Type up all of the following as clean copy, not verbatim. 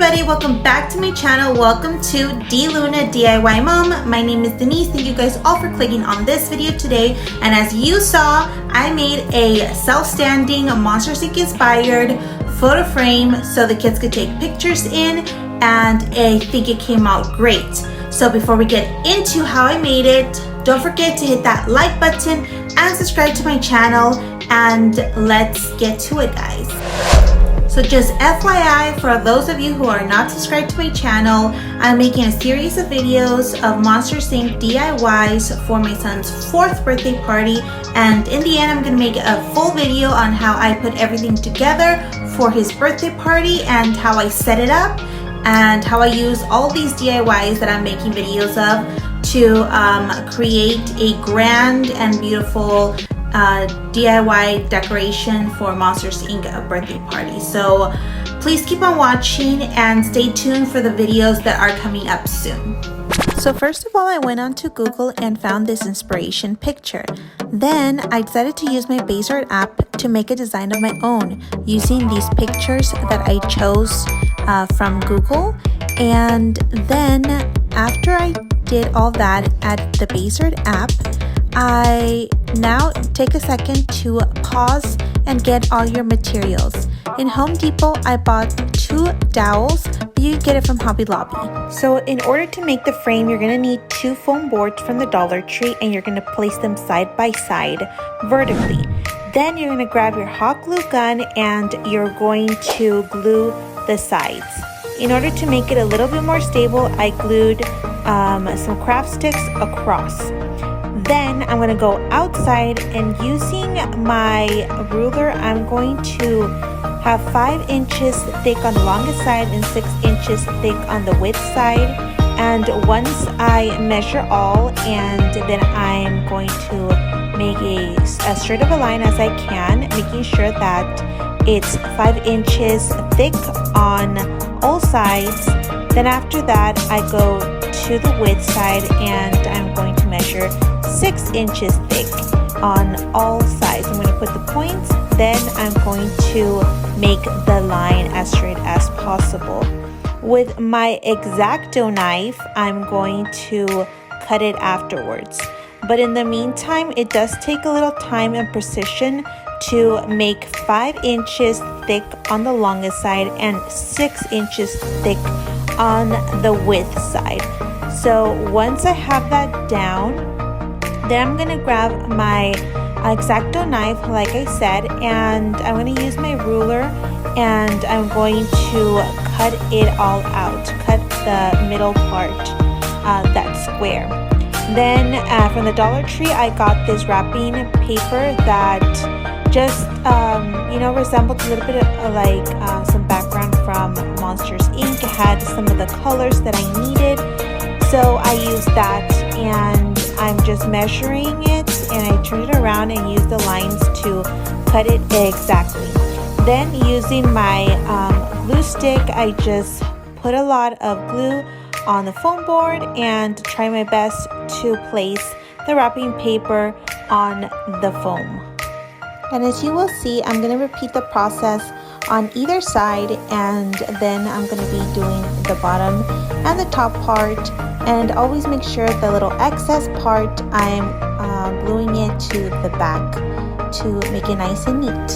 everybody, welcome back to my channel. Welcome to D Luna DIY Mom. My name is Denise. Thank you guys all for clicking on this video today. And as you saw, I made a self-standing Monsters Inc. inspired photo frame so the kids could take pictures in, and I think it came out great. So before we get into how I made it, don't forget to hit that like button and subscribe to my channel, and let's get to it, guys. So just FYI, for those of you who are not subscribed to my channel, I'm making a series of videos of Monsters Inc. DIYs for my son's 4th birthday party, and in the end I'm going to make a full video on how I put everything together for his birthday party and how I set it up and how I use all these DIYs that I'm making videos of to create a grand and beautiful DIY decoration for Monsters Inc. birthday party. So please keep on watching and stay tuned for the videos that are coming up soon. So first of all, I went onto Google and found this inspiration picture. Then I decided to use my bazaart app to make a design of my own using these pictures that I chose from Google. And then after I did all that at the bazaart app, I now take a second to pause and get all your materials. In Home Depot, I bought 2 dowels, but you can get it from Hobby Lobby. So in order to make the frame, you're going to need 2 foam boards from the Dollar Tree, and you're going to place them side by side vertically. Then you're going to grab your hot glue gun and you're going to glue the sides. In order to make it a little bit more stable, I glued some craft sticks across. Then I'm going to go outside, and using my ruler, I'm going to have 5 inches thick on the longest side and 6 inches thick on the width side. And once I measure all, and then I'm going to make as straight of a line as I can, making sure that it's 5 inches thick on all sides. Then after that, I go to the width side and I'm going to measure 6 inches thick on all sides. I'm going to put the points, then I'm going to make the line as straight as possible. With my X-Acto knife, I'm going to cut it afterwards. But in the meantime, it does take a little time and precision to make 5 inches thick on the longest side and 6 inches thick on the width side. So once I have that down, then I'm going to grab my X-Acto knife, like I said, and I'm going to use my ruler, and I'm going to cut it all out, cut the middle part, that square. Then from the Dollar Tree, I got this wrapping paper that just resembled a little bit of like some background from Monsters Inc. It had some of the colors that I needed, so I used that, and I'm just measuring it, and I turn it around and use the lines to cut it exactly. Then using my glue stick, I just put a lot of glue on the foam board and try my best to place the wrapping paper on the foam. And as you will see, I'm going to repeat the process on either side, and then I'm going to be doing the bottom and the top part, and always make sure the little excess part I'm gluing it to the back to make it nice and neat.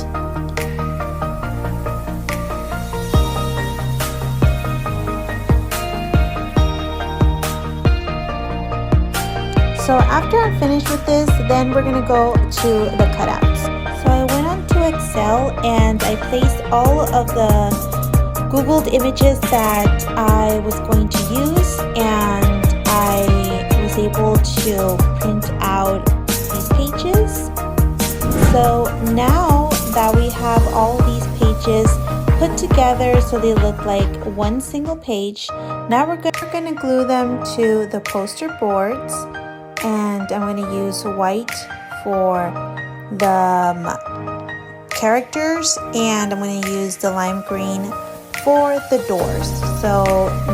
So after I'm finished with this, then we're going to go to the cutouts. So I went on to Excel and I placed all of the Googled images that I was going to use, and I was able to print out these pages. So now that we have all these pages put together so they look like one single page, now we're going to glue them to the poster boards, and I'm going to use white for the characters, and I'm going to use the lime green for the doors. So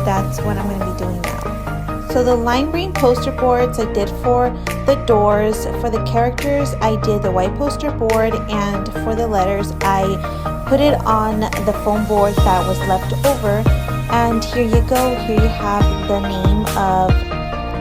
that's what I'm going to be doing now. So the lime green poster boards I did for the doors. For the characters, I did the white poster board, and for the letters, I put it on the foam board that was left over. And here you go. Here you have the name of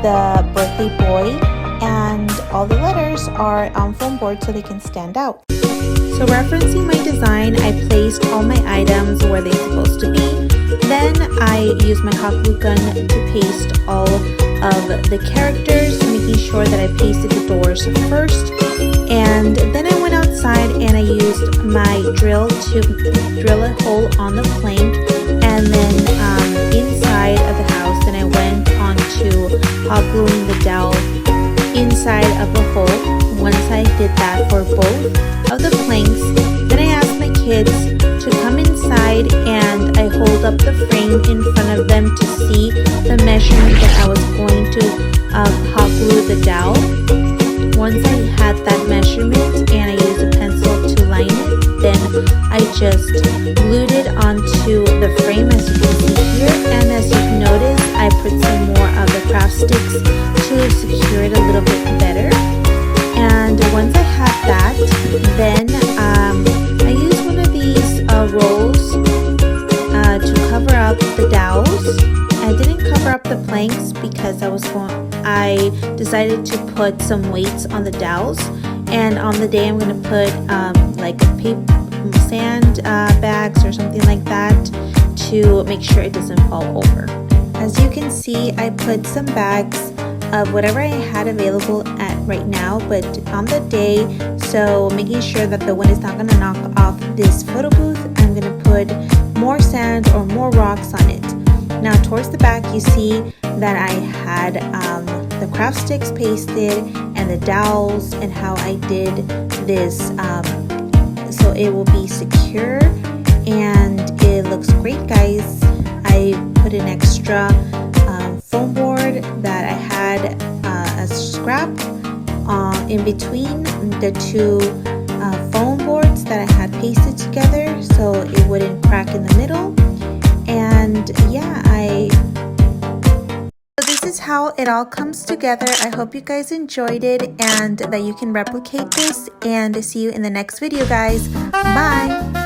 the birthday boy, and all the letters are on foam board so they can stand out. So referencing my design, I placed all my items where they're supposed to be. Then I used my hot glue gun to paste all of the characters, making sure that I pasted the doors first. And then I went outside and I used my drill to drill a hole on the plank. And then inside of the house, then I went on to hot gluing the dowel inside of the hole. Once I did that for both of the planks, then I asked my kids to come inside and I hold up the frame in front of them to see the measurement that I was going to hot glue the dowel. Once I had that measurement and I used a pencil to line it, then I just glued it onto the frame, as you can see here. And as you've noticed, I put some more of the craft sticks to secure it a little bit better. And once I had that, then I used one of these rolls to cover up the dowels. I didn't cover up the planks because I decided to put some weights on the dowels, and on the day I'm going to put like sand bags or something like that to make sure it doesn't fall over. As you can see, I put some bags of whatever I had available at right now, but on the day, so making sure that the wind is not going to knock off this photo booth, I'm going to put more sand or more rocks on it. Now towards the back, you see that I had the craft sticks pasted and the dowels, and how I did this so it will be secure and it looks great, guys. I put an extra foam board that I had as scrap in between the two foam boards that I had pasted together so it wouldn't crack in the middle. And yeah, so this is how it all comes together. I hope you guys enjoyed it and that you can replicate this, and see you in the next video, guys. Bye.